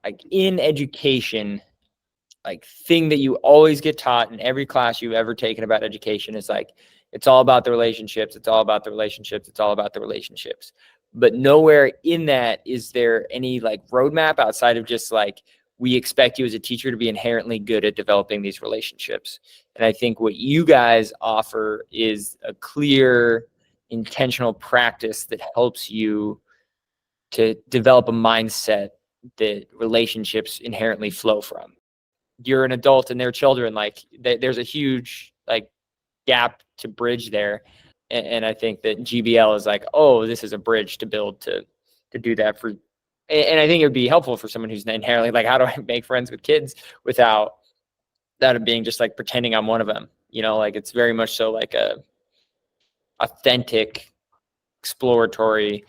like in education, like thing that you always get taught in every class you've ever taken about education is like, it's all about the relationships. It's all about the relationships. It's all about the relationships. But nowhere in that is there any like roadmap outside of just like, we expect you as a teacher to be inherently good at developing these relationships. And I think what you guys offer is a clear, intentional practice that helps you to develop a mindset that relationships inherently flow from. You're an adult and they're children, like there's a huge like gap to bridge there. And I think that GBL is like, oh, this is a bridge to build to do that for. And I think it would be helpful for someone who's inherently like, how do I make friends with kids without that being just like pretending I'm one of them? You know, like it's very much so like a authentic, exploratory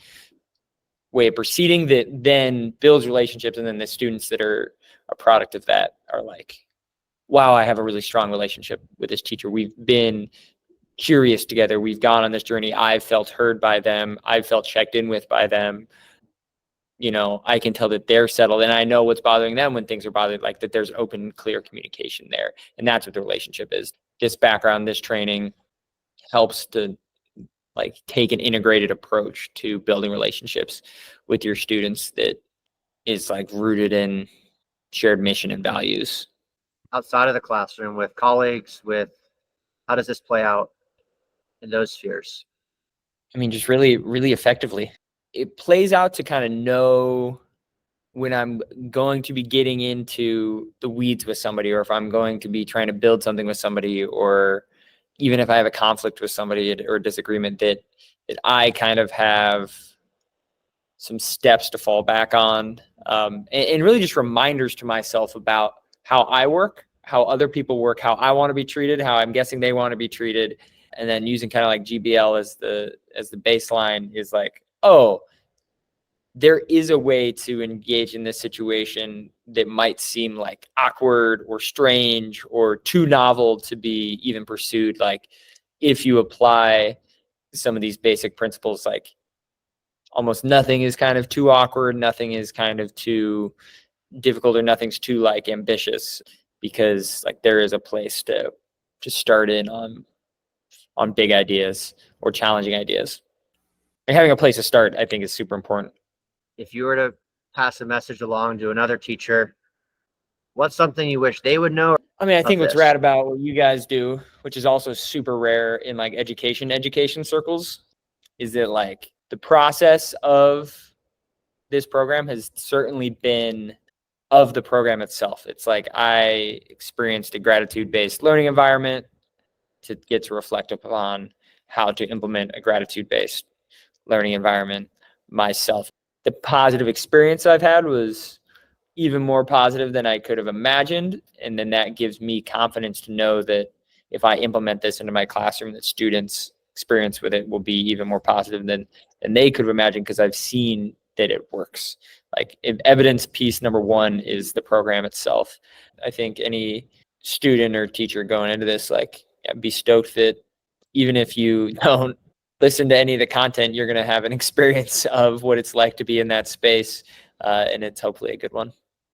way of proceeding that then builds relationships. And then the students that are a product of that are like, wow, I have a really strong relationship with this teacher. We've been curious together. We've gone on this journey. I've felt heard by them. I've felt checked in with by them. You know, I can tell that they're settled and I know what's bothering them when things are bothering, like that there's open, clear communication there. And that's what the relationship is. This background, this training helps to like take an integrated approach to building relationships with your students that is like rooted in shared mission and values. Outside of the classroom, with colleagues, how does this play out in those spheres? I mean, just really, really effectively. It plays out to kind of know when I'm going to be getting into the weeds with somebody, or if I'm going to be trying to build something with somebody, or even if I have a conflict with somebody or a disagreement, that I kind of have some steps to fall back on, and really just reminders to myself about how I work, how other people work, how I want to be treated, how I'm guessing they want to be treated. And then using kind of like GBL as the baseline is like, oh, there is a way to engage in this situation that might seem like awkward or strange or too novel to be even pursued. Like if you apply some of these basic principles, like almost nothing is kind of too awkward, nothing is kind of too difficult, or nothing's too like ambitious, because like there is a place to start in on big ideas or challenging ideas. And having a place to start, I think, is super important. If you were to pass a message along to another teacher, what's something you wish they would know? I mean, I think what's rad about what you guys do, which is also super rare in like education circles, is that like the process of this program has certainly been of the program itself. It's like I experienced a gratitude-based learning environment to get to reflect upon how to implement a gratitude-based learning environment myself. The positive experience I've had was even more positive than I could have imagined. And then that gives me confidence to know that if I implement this into my classroom, that students' experience with it will be even more positive than they could have imagined, because I've seen that it works. Like evidence piece number one is the program itself. I think any student or teacher going into this, like, be stoked that even if you don't listen to any of the content, you're going to have an experience of what it's like to be in that space. And it's hopefully a good one.